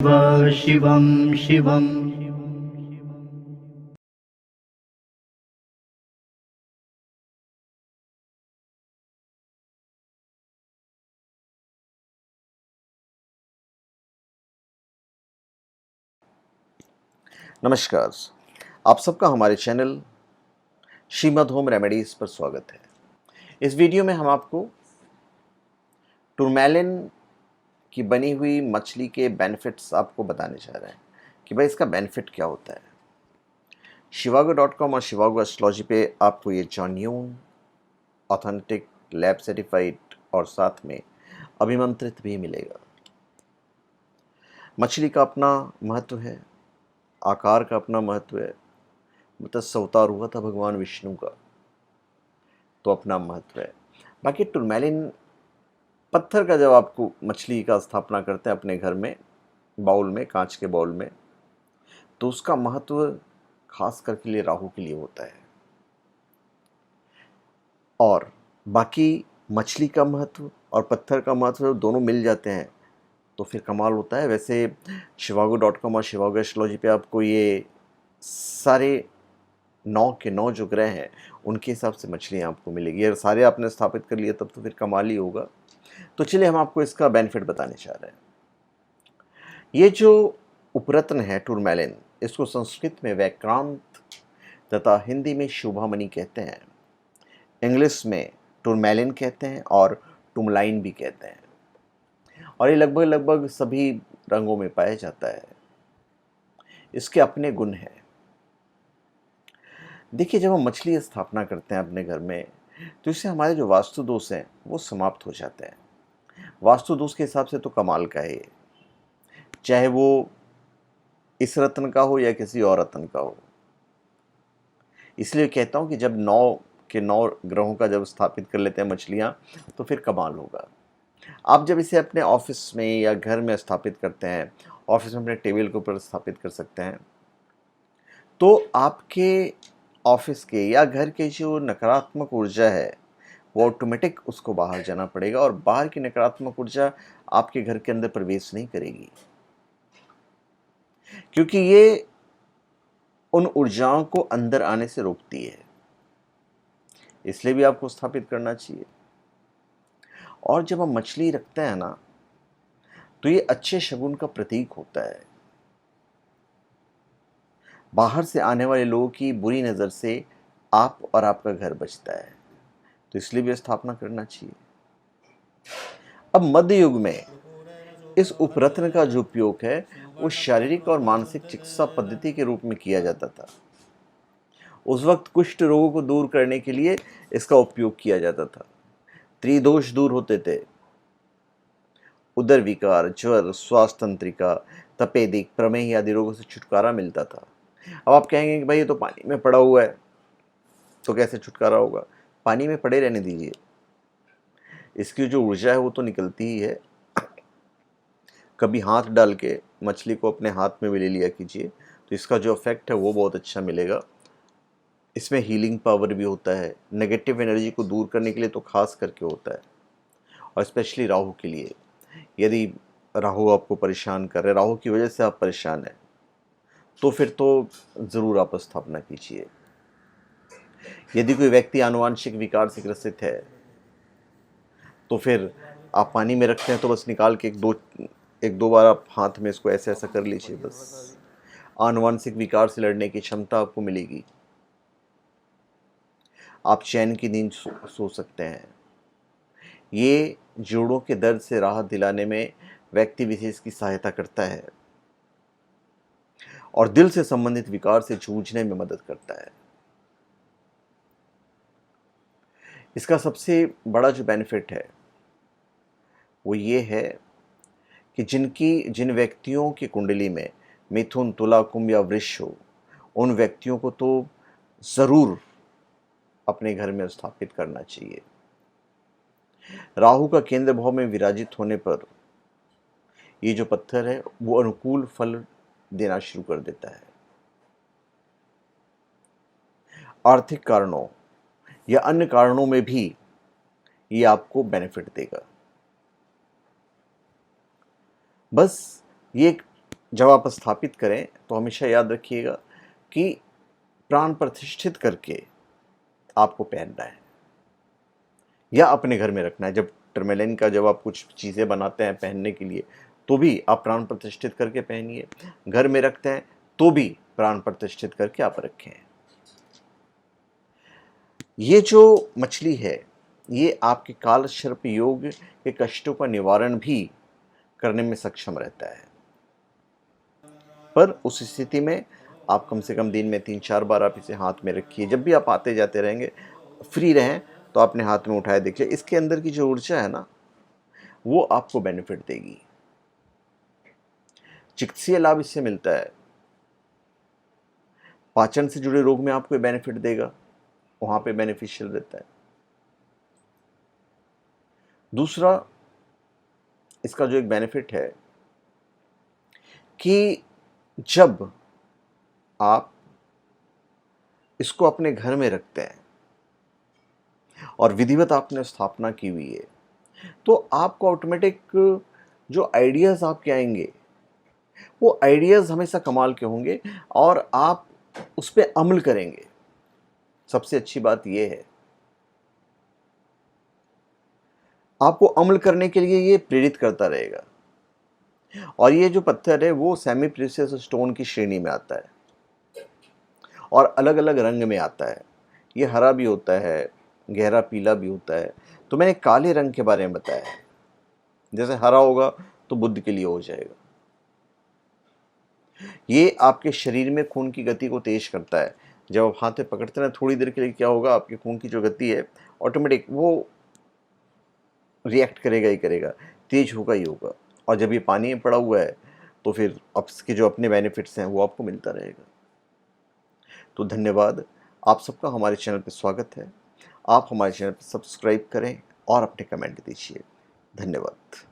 शिवं शिवम्। नमस्कार। आप सबका हमारे चैनल श्रीमद होम रेमेडीज़ पर स्वागत है। इस वीडियो में हम आपको टूरमैलिन की बनी हुई मछली के बेनिफिट्स आपको बताने जा रहे हैं कि भाई इसका बेनिफिट क्या होता है। शिवागो.com और शिवागो एस्ट्रोलॉजी पे आपको ये जॉन्यून ऑथेंटिक लैब सर्टिफाइड और साथ में अभिमंत्रित भी मिलेगा। मछली का अपना महत्व है, आकार का अपना महत्व है। मत्स्य अवतार हुआ था भगवान विष्णु का, तो अपना महत्व है। बाकी टूरमैलिन पत्थर का जब आपको मछली का स्थापना करते हैं अपने घर में बाउल में, कांच के बाउल में, तो उसका महत्व खास करके लिए राहु के लिए होता है। और बाकी मछली का महत्व और पत्थर का महत्व दोनों मिल जाते हैं तो फिर कमाल होता है। वैसे शिवागो.com और शिवागो एस्ट्रोलॉजी पे आपको ये सारे 9 के 9 जो ग्रह हैं उनके हिसाब से मछलियाँ आपको मिलेगी। अगर सारे आपने स्थापित कर लिए तब तो फिर कमाल ही होगा। तो चलिए हम आपको इसका बेनिफिट बताने चाह रहे हैं। ये जो उपरत्न है टूरमैलिन, इसको संस्कृत में वैक्रांत तथा हिंदी में शोभामणि कहते हैं। इंग्लिश में टूरमैलिन कहते हैं और टूमलाइन भी कहते हैं। और ये लगभग लगभग सभी रंगों में पाया जाता है। इसके अपने गुण हैं। देखिए, जब हम मछली स्थापना करते हैं अपने घर में तो इससे हमारे जो वास्तु दोष हैं वो समाप्त हो जाते हैं। वास्तु दोष के हिसाब से तो कमाल का है ये, चाहे वो इस रत्न का हो या किसी और रत्न का हो। इसलिए कहता हूँ कि जब 9 के 9 ग्रहों का जब स्थापित कर लेते हैं मछलियाँ तो फिर कमाल होगा। आप जब इसे अपने ऑफिस में या घर में स्थापित करते हैं, ऑफिस में अपने टेबल के ऊपर स्थापित कर सकते हैं, तो आपके ऑफिस के या घर के जो नकारात्मक ऊर्जा है वो ऑटोमेटिक उसको बाहर जाना पड़ेगा और बाहर की नकारात्मक ऊर्जा आपके घर के अंदर प्रवेश नहीं करेगी, क्योंकि ये उन ऊर्जाओं को अंदर आने से रोकती है। इसलिए भी आपको स्थापित करना चाहिए। और जब हम मछली रखते हैं ना, तो ये अच्छे शगुन का प्रतीक होता है। बाहर से आने वाले लोगों की बुरी नज़र से आप और आपका घर बचता है, तो इसलिए भी स्थापना करना चाहिए। अब मध्य युग में इस उपरत्न का जो उपयोग है वो शारीरिक और मानसिक चिकित्सा पद्धति के रूप में किया जाता था। उस वक्त कुष्ठ रोगों को दूर करने के लिए इसका उपयोग किया जाता था। त्रिदोष दूर होते थे, उदर विकार, ज्वर, श्वास तंत्रिका, तपेदिक, प्रमेह आदि रोगों से छुटकारा मिलता था। अब आप कहेंगे कि भाई ये तो पानी में पड़ा हुआ है, तो कैसे छुटकारा होगा? पानी में पड़े रहने दीजिए, इसकी जो ऊर्जा है वो तो निकलती ही है। कभी हाथ डाल के मछली को अपने हाथ में भी ले लिया कीजिए, तो इसका जो इफेक्ट है वो बहुत अच्छा मिलेगा। इसमें हीलिंग पावर भी होता है, नेगेटिव एनर्जी को दूर करने के लिए तो खास करके होता है, और स्पेशली राहु के लिए। यदि राहु आपको परेशान कर रहे, राहु की वजह से आप परेशान हैं, तो फिर तो ज़रूर आप स्थापना कीजिए। यदि कोई व्यक्ति आनुवांशिक विकार से ग्रसित है, तो फिर आप पानी में रखते हैं तो बस निकाल के एक दो बार आप हाथ में इसको ऐसे ऐसा कर लीजिए, बस आनुवांशिक विकार से लड़ने की क्षमता आपको मिलेगी। आप चैन की नींद सो सकते हैं। ये जोड़ों के दर्द से राहत दिलाने में व्यक्ति विशेष की सहायता करता है और दिल से संबंधित विकार से जूझने में मदद करता है। इसका सबसे बड़ा जो बेनिफिट है वो ये है कि जिन व्यक्तियों की कुंडली में मिथुन, तुला, कुंभ या वृष हो, उन व्यक्तियों को तो ज़रूर अपने घर में स्थापित करना चाहिए। राहु का केंद्र भाव में विराजित होने पर ये जो पत्थर है वो अनुकूल फल देना शुरू कर देता है। आर्थिक कारणों या अन्य कारणों में भी ये आपको बेनिफिट देगा। बस ये एक जब आप स्थापित करें तो हमेशा याद रखिएगा कि प्राण प्रतिष्ठित करके आपको पहनना है या अपने घर में रखना है। जब टर्मेलिन का जब आप कुछ चीज़ें बनाते हैं पहनने के लिए तो भी आप प्राण प्रतिष्ठित करके पहनिए, घर में रखते हैं तो भी प्राण प्रतिष्ठित करके आप रखें। ये जो मछली है ये आपके काल सर्प योग के कष्टों का निवारण भी करने में सक्षम रहता है। पर उस स्थिति में आप कम से कम दिन में 3-4 बार आप इसे हाथ में रखिए। जब भी आप आते जाते रहेंगे, फ्री रहें तो अपने हाथ में उठाए देखिए। इसके अंदर की जो ऊर्जा है ना, वो आपको बेनिफिट देगी। चिकित्सीय लाभ इससे मिलता है, पाचन से जुड़े रोग में आपको ये बेनिफिट देगा, वहाँ पे बेनिफिशियल रहता है। दूसरा इसका जो एक बेनिफिट है कि जब आप इसको अपने घर में रखते हैं और विधिवत आपने स्थापना की हुई है तो आपको ऑटोमेटिक जो आइडियाज़ आपके आएंगे वो आइडियाज़ हमेशा कमाल के होंगे और आप उस पर अमल करेंगे। सबसे अच्छी बात यह है, आपको अमल करने के लिए ये प्रेरित करता रहेगा। और ये जो पत्थर है वो सेमी प्रीशियस स्टोन की श्रेणी में आता है और अलग अलग रंग में आता है। ये हरा भी होता है, गहरा पीला भी होता है। तो मैंने काले रंग के बारे में बताया है, जैसे हरा होगा तो बुद्ध के लिए हो जाएगा। ये आपके शरीर में खून की गति को तेज करता है। जब आप हाथ में पकड़ते हैं थोड़ी देर के लिए क्या होगा, आपके खून की जो गति है ऑटोमेटिक वो रिएक्ट करेगा ही करेगा, तेज होगा ही होगा। और जब ये पानी में पड़ा हुआ है तो फिर अब इसके जो अपने बेनिफिट्स हैं वो आपको मिलता रहेगा। तो धन्यवाद, आप सबका हमारे चैनल पर स्वागत है। आप हमारे चैनल पर सब्सक्राइब करें और अपने कमेंट दीजिए। धन्यवाद।